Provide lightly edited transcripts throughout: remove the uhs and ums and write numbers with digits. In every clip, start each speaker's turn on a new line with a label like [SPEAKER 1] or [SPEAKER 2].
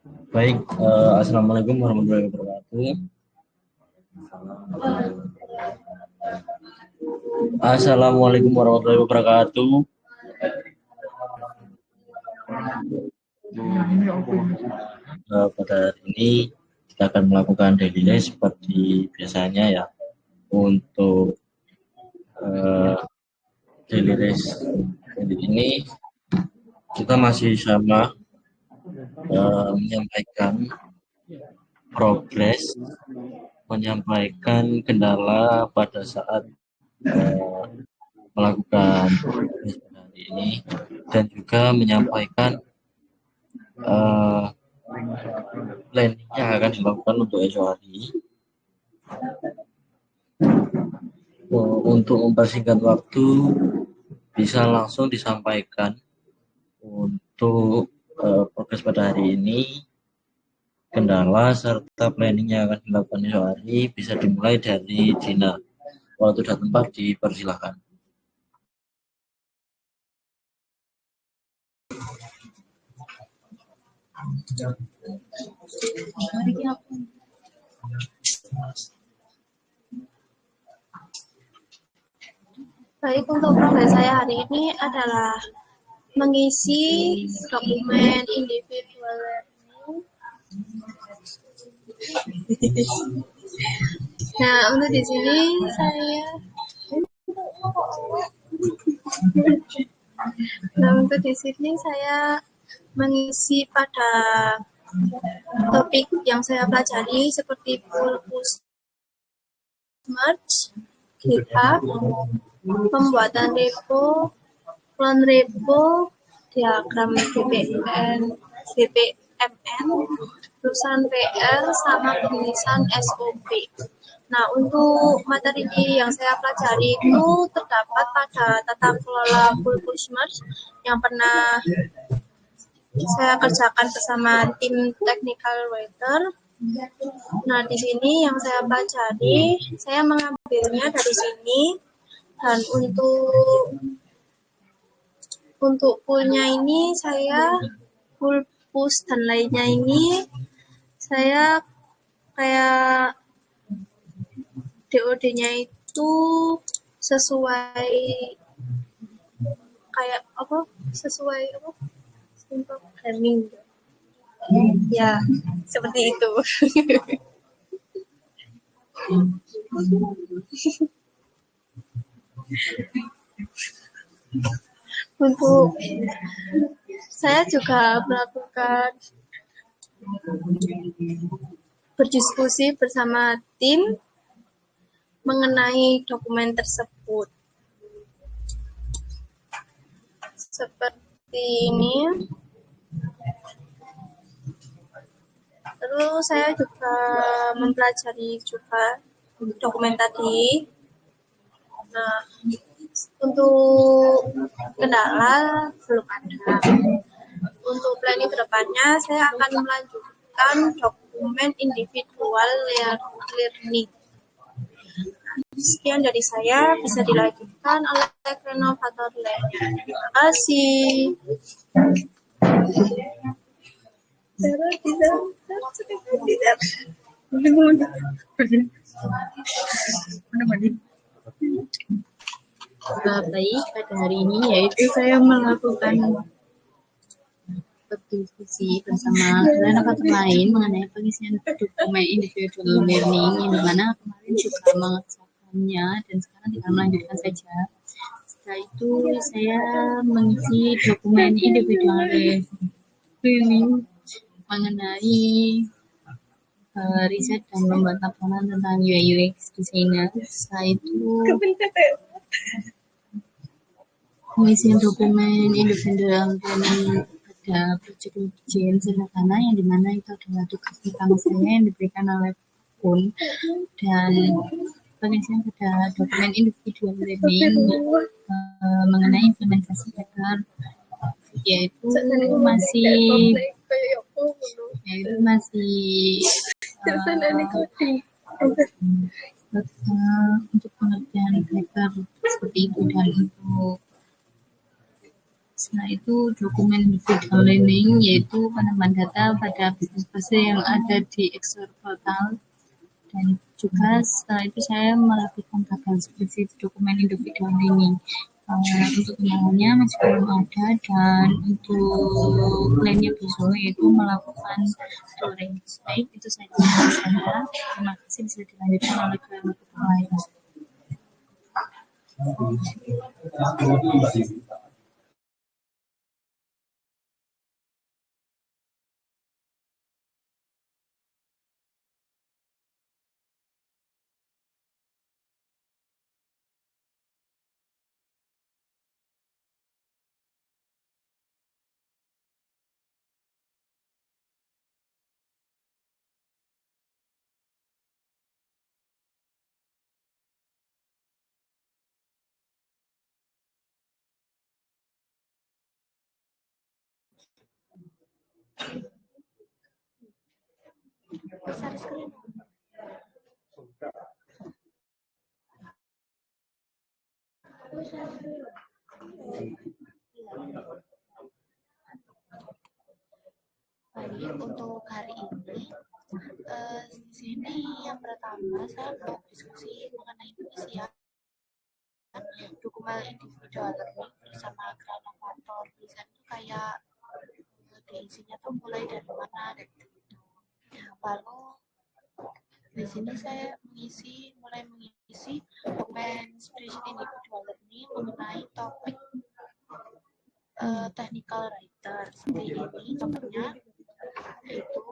[SPEAKER 1] Baik, Assalamualaikum warahmatullahi wabarakatuh. Assalamualaikum warahmatullahi wabarakatuh. Pada hari ini kita akan melakukan daily race seperti biasanya ya. Untuk daily race kali ini kita masih sama menyampaikan progres, menyampaikan kendala pada saat melakukan race pada hari ini, dan juga menyampaikan planning yang akan dilakukan untuk esok hari. Untuk mempersingkat waktu, bisa langsung disampaikan untuk progres pada hari ini, kendala serta planning yang akan dilakukan esok hari bisa dimulai dari Dina. Waktu dan tempat dipersilahkan.
[SPEAKER 2] Baik, untuk progres saya hari ini adalah mengisi dokumen individual learning. Nah, untuk di sini saya mengisi pada topik yang saya pelajari seperti purpose merge, GitHub, pembuatan repo, clone repo, diagram BPMN, tulisan PR, sama penulisan SOP. Nah, untuk materi yang saya pelajari itu terdapat pada tata kelola purpose merge yang pernah saya kerjakan bersama tim technical writer. Nah, di sini yang saya pelajari, saya mengambilnya dari sini, dan untuk poolnya ini saya pool push dan lainnya ini saya kayak DOD-nya itu sesuai simple programming. Ya, seperti itu. Untuk saya juga melakukan berdiskusi bersama tim mengenai dokumen tersebut. Seperti ini. Terus saya juga mempelajari juga dokumen tadi. Nah, untuk kendala belum ada. Untuk planning kedepannya, saya akan melanjutkan dokumen individual learning. Sekian dari saya, bisa dilanjutkan oleh renovator lainnya. Terima kasih.
[SPEAKER 3] Baik, pada hari ini yaitu saya melakukan berdiskusi bersama renovator lain mengenai pengisian dokumen individual learning yang dimana kemarin juga mengerjakannya dan sekarang tinggal melanjutkan saja. Setelah itu saya mengisi dokumen individual learning mengenai riset dan membuat laporan tentang UI UX designer. Setelah itu pengisian dokumen individual learning pada proyek ujian sederhana yang dimana itu adalah tugas pertama saya yang diberikan oleh PUN, dan pengisian pada dokumen individual learning mengenai implementasi Docker yaitu masih untuk pengertian Docker seperti itu, dan untuk Setelah itu dokumen individual learning, yaitu penambahan data pada base yang ada di Excel portal. Dan juga setelah itu saya melakukan gagal skripsi dokumen individual learning. Untuk penangannya masih belum ada, dan untuk plannya besok yaitu melakukan touring. Baik, itu saja dari saya. Terima kasih, bisa dilanjutkan oleh kelompok lain.
[SPEAKER 2] Besar screen. Baik, untuk hari ini di sini yang pertama saya mau diskusi mengenai pengisian dokumen individual learning bersama kreator. Desain itu kayak diisinya tuh mulai dari mana dan gitu. Lalu di sini saya mulai mengisi dokumen inspiration individual learning mengenai topik technical writer. Seperti ini contohnya, yaitu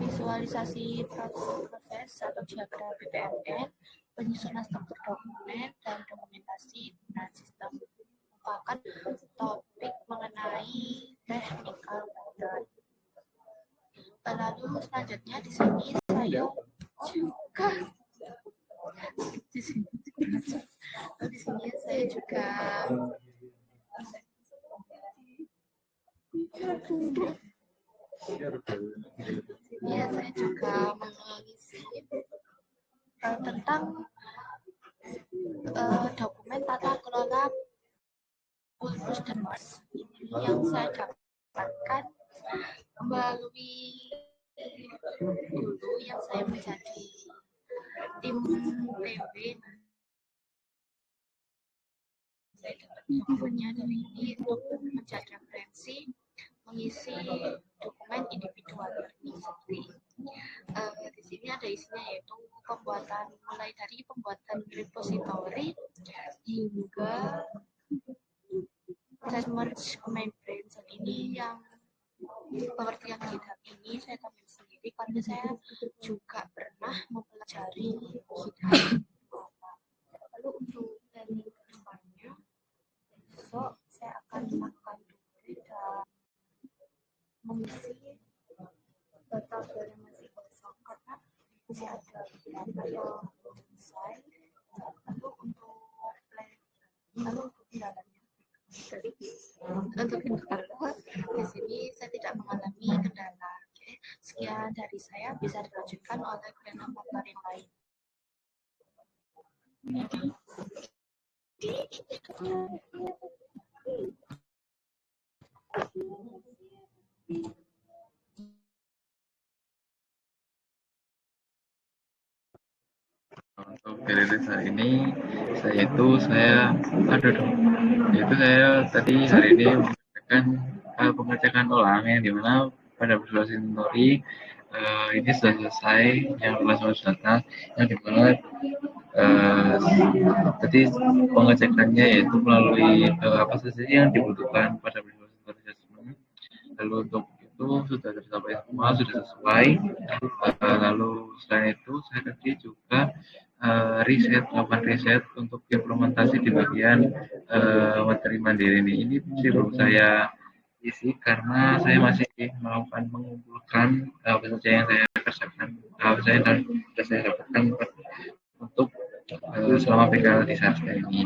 [SPEAKER 2] visualisasi proses atau diagram BPMN, penyusunan struktur dokumen, dan dokumentasi dan sistem. Merupakan topik mengenai technical writer. Lalu selanjutnya di sini saya juga mengisi tentang dokumen tata kelola Pulmus dan Mars. Ini yang saya dapatkan melalui dulu yang saya menjadi tim TB. Saya dapat dokumennya dari ini untuk menjadi referensi mengisi dokumen individual learning seperti di sini ada isinya, yaitu mulai dari pembuatan repository hingga proses merge membrane. Ini yang pengertian GitHub ini saya tambahin sendiri karena saya juga pernah mempelajari GitHub. Lalu untuk planning kedepannya, besok saya akan melakukan tulis dan mengisi data yang masih kosong karena masih ada beberapa yang belum selesai. Lalu untuk jalannya, untuk kendala di sini saya tidak mengalami kendala. Oke, sekian dari saya, bisa dilanjutkan oleh kreator yang lain.
[SPEAKER 4] Untuk periode hari ini, saya tadi hari ini mengerjakan pengecekan ulang yang dimana pada Visual Story ini sudah selesai yang kelas data, yang dimana tadi pengecekannya yaitu melalui apa saja yang dibutuhkan pada Visual Story Assessment. Lalu untuk itu sudah tercapai semua, sudah sesuai. Lalu selain itu saya tadi juga melakukan riset untuk implementasi di bagian materi mandiri ini sih belum saya isi karena saya masih melakukan mengumpulkan apa saja yang saya kerjakan, apa saja yang sudah saya dapatkan untuk selama PKL di Sarjana ini.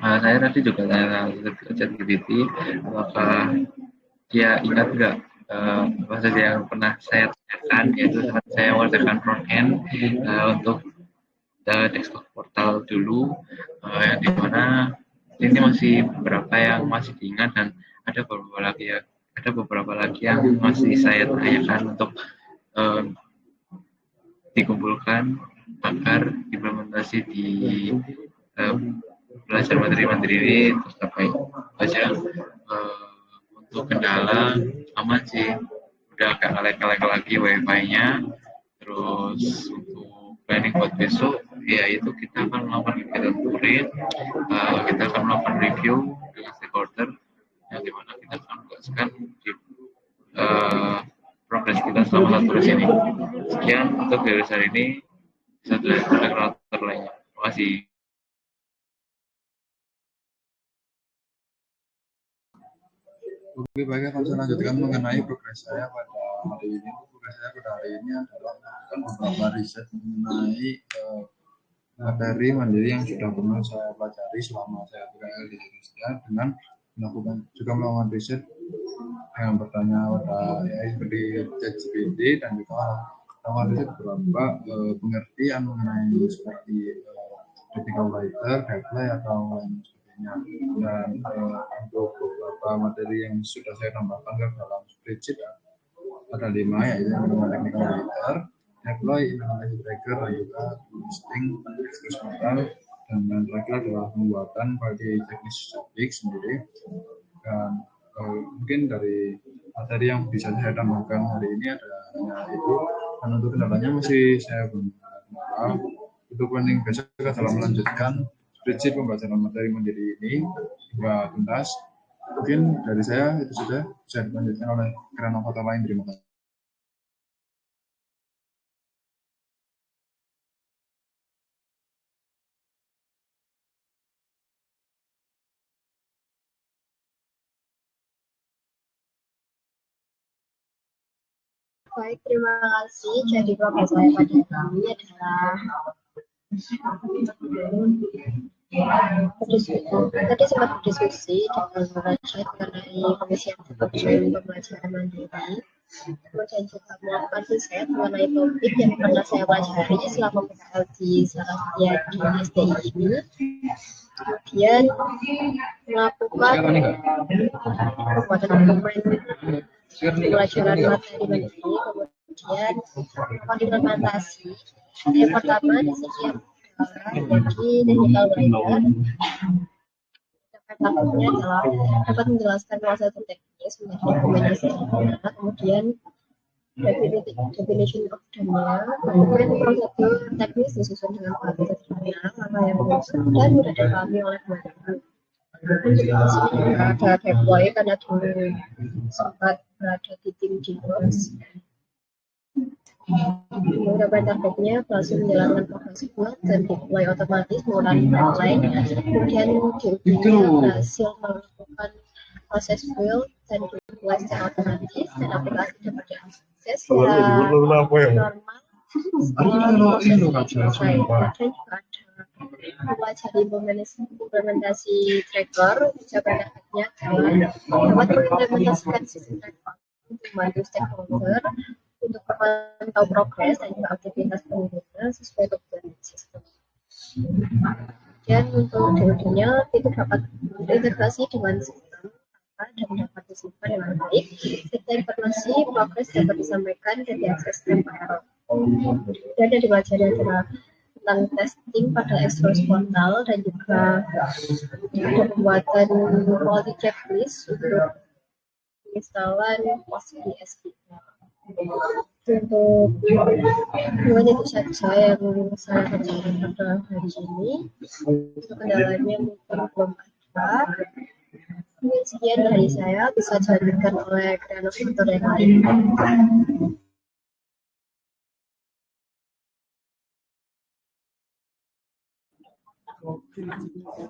[SPEAKER 4] Saya tadi juga tanya ke ChatGPT apakah dia ingat nggak apa saja yang pernah saya tanyakan kerjakan, yaitu saya mengerjakan front end untuk desktop portal dulu, yang dimana ini masih beberapa yang masih diingat dan ada beberapa lagi yang masih saya tanyakan untuk dikumpulkan agar implementasi di belajar materi-materi ini tercapai. Aja untuk kendala aman sih, udah agak nge-lag lagi wifi-nya. Terus untuk planning buat besok, ya itu kita akan melakukan kegiatan touring, kita akan melakukan review dengan stakeholder, yang dimana kita akan menjelaskan di progres kita selama 1 hari ini. Sekian untuk dari hari ini, bisa dilanjutkan ke lainnya. Terima kasih.
[SPEAKER 5] Oke, baik, akan saya lanjutkan mengenai progres saya pada hari ini. Progres saya pada hari ini adalah melakukan beberapa riset mengenai materi mandiri yang sudah pernah saya pelajari selama saya PKL di Indonesia, dengan melakukan riset dengan bertanya pada AI seperti ChatGPT, dan juga melakukan riset beberapa pengertian mengenai seperti technical writer, headline, atau lain sebagainya. Dan untuk beberapa materi yang sudah saya tambahkan ke dalam spreadsheet ada 5, yaitu mengenai technical writer, deploy, implementasi tracker, dan juga listing, express modal, dan yang terakhir adalah pembuatan bagi teknis topik sendiri. Dan mungkin dari materi yang bisa saya tambahkan hari ini adanya itu, dan untuk kendalanya masih saya belum kenal. Untuk planning besok kita dalam melanjutkan spreadsheet pembelajaran materi mandiri ini hingga tuntas. Mungkin dari saya itu sudah bisa dilanjutkan oleh kreator lain. Terima kasih.
[SPEAKER 2] Baik, terima kasih. Jadi progres saya pada kami adalah tadi sempat berdiskusi dengan Rashid mengenai pengisian pembelajaran mandiri, kemudian juga melakukan riset mengenai topik yang pernah saya pelajari selama PKL di Sarastia di STI ini, kemudian melakukan pembuatan dokumen pembelajaran materi mandiri, kemudian melakukan implementasi. Yang pertama di sini bagi technical writer, takutnya adalah dapat menjelaskan konsep teknis mengenai dokumentasi, kemudian definition of data, dokumen prosedur teknis disusun dengan bahasa sederhana, langkah yang dan mudah dipahami oleh pembaca. Di sini juga ada deploy karena dulu sempat berada di tim DevOps. Beberapa targetnya berhasil menjalankan progres buat dan deploy otomatis menggunakan pipeline. Kemudian DUD-nya berhasil melakukan proses build dan deploy secara otomatis, dan aplikasi dapat diakses secara normal seperti proses selesai. Dan juga ada pelajari implementasi tracker. Ucapan targetnya adalah dapat mengimplementasikan sistem tracker untuk membantu stakeholder untuk memantau progres dan juga aktivitas pengguna sesuai kebutuhan sistem. Dan untuk DUD-nya itu dapat terintegrasi dengan sistem dan dapat disimpan dengan baik, serta informasi progres dapat disampaikan dan diakses tanpa error. Dan yang dipelajari adalah tentang testing pada Express Portal, dan juga ada pembuatan quality checklist untuk penginstalan PostgreSQL. Untuk itu saja yang saya kerjakan pada hari ini. Untuk kendalanya mungkin belum ada. Mungkin sekian dari saya, bisa dilanjutkan oleh kreator yang lain.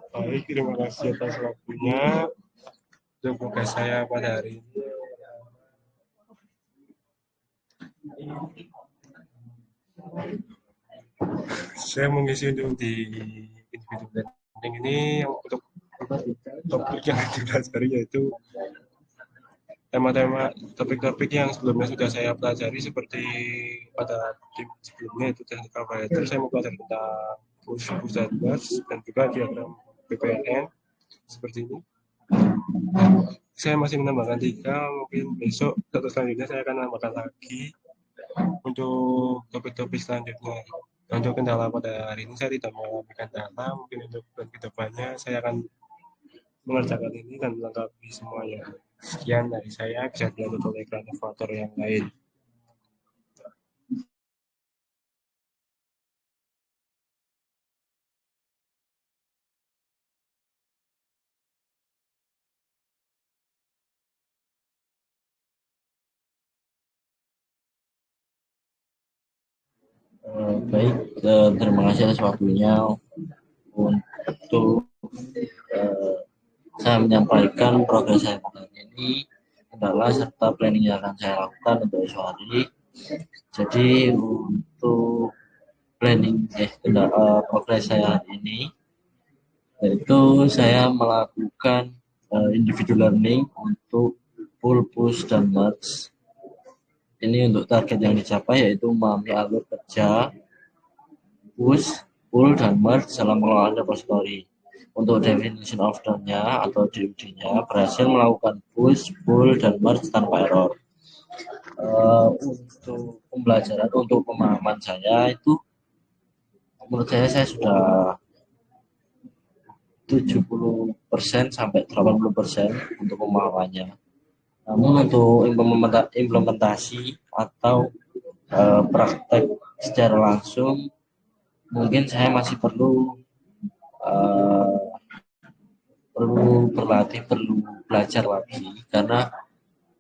[SPEAKER 6] Baik, terima kasih atas waktunya. Untuk tugas saya pada hari ini, saya mengisi untuk di individu planning ini untuk topik yang dipelajari, yaitu tema-tema topik-topik yang sebelumnya sudah saya pelajari seperti pada tim sebelumnya itu technical writer, saya mau belajar tentang push dan merge dan juga diagram PPLN seperti ini. Saya masih menambahkan 3, mungkin besok atau selanjutnya saya akan menambahkan lagi untuk topik-topik selanjutnya. Untuk kendala pada hari ini saya tidak mengalami kendala, mungkin untuk kedepannya saya akan mengerjakan ini dan melengkapi semuanya. Sekian dari saya, bisa dilanjut oleh kreator yang lain.
[SPEAKER 1] Baik, terima kasih atas waktunya untuk saya menyampaikan progres saya pada hari ini, kendala serta planning yang akan saya lakukan untuk esok hari. Jadi untuk planning progres saya hari ini, yaitu saya melakukan individual learning untuk pull, push, dan merge. Ini untuk target yang dicapai yaitu memahami alur kerja push, pull, dan merge dalam pengelolaan repository. Untuk definition of done-nya atau DUD-nya berhasil melakukan push, pull, dan merge tanpa error. Untuk pembelajaran, untuk pemahaman saya itu menurut saya sudah 70% sampai 80% untuk pemahamannya. Namun untuk implementasi atau praktek secara langsung mungkin saya masih perlu berlatih, perlu belajar lagi, karena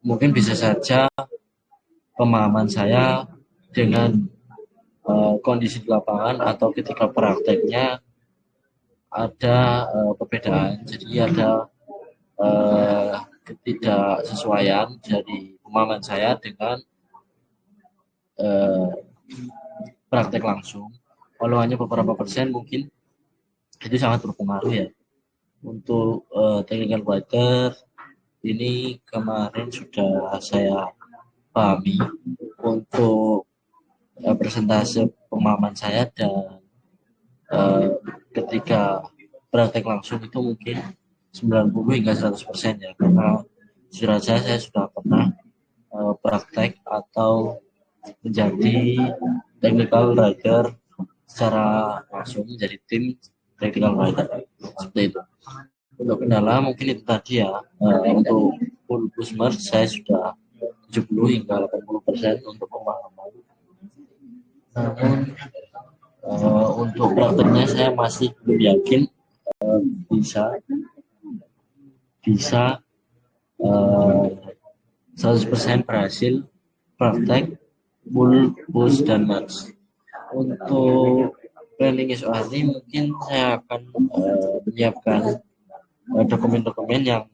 [SPEAKER 1] mungkin bisa saja pemahaman saya dengan kondisi di lapangan atau ketika prakteknya ada perbedaan. Jadi ada ketidaksesuaian dari pemahaman saya dengan praktek langsung. Kalau hanya beberapa persen mungkin itu sangat berpengaruh ya. Untuk technical writer ini kemarin sudah saya pahami untuk persentase pemahaman saya, dan ketika praktek langsung itu mungkin 90 hingga 100% ya, karena jujur saja saya sudah pernah praktek atau menjadi technical writer secara langsung, menjadi tim technical writer seperti itu. Untuk kendala mungkin itu tadi ya, untuk full push merge saya sudah 70 hingga 80% untuk pemahaman. Namun untuk prakteknya saya masih belum yakin bisa 100% berhasil praktek full push dan merge. Untuk planning esok hari mungkin saya akan menyiapkan dokumen-dokumen yang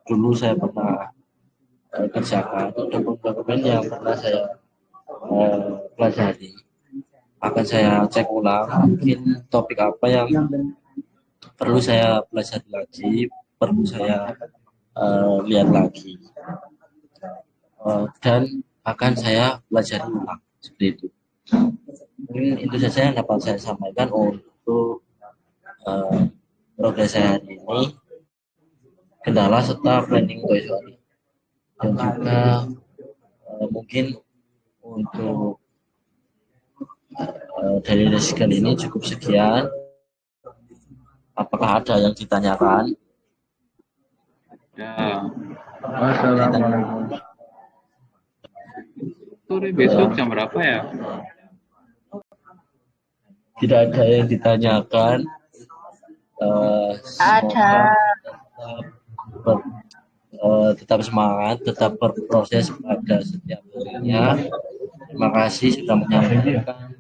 [SPEAKER 1] dulu saya pernah kerjakan, dokumen yang pernah saya pelajari. Akan saya cek ulang, mungkin topik apa yang perlu saya pelajari lagi, perlu saya lihat lagi, dan akan saya pelajari ulang seperti itu. Mungkin itu saja yang dapat saya sampaikan untuk progres saya hari ini, kendala serta planning untuk esok hari. Dan juga mungkin untuk dari sesi ini cukup sekian. Apakah ada yang ditanyakan?
[SPEAKER 4] Ya,
[SPEAKER 5] Wassalamualaikum.
[SPEAKER 4] sore besok jam berapa ya?
[SPEAKER 1] Tidak ada yang ditanyakan.
[SPEAKER 2] Ada.
[SPEAKER 1] Tetap semangat, tetap berproses pada setiap harinya. Terima kasih sudah menyampaikan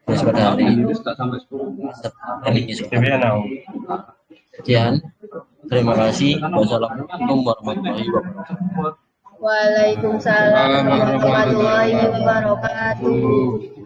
[SPEAKER 1] progres pada hari ini. Sekian, terima kasih. Wassalamualaikum warahmatullahi wabarakatuh.
[SPEAKER 2] Waalaikumsalam warahmatullahi wabarakatuh.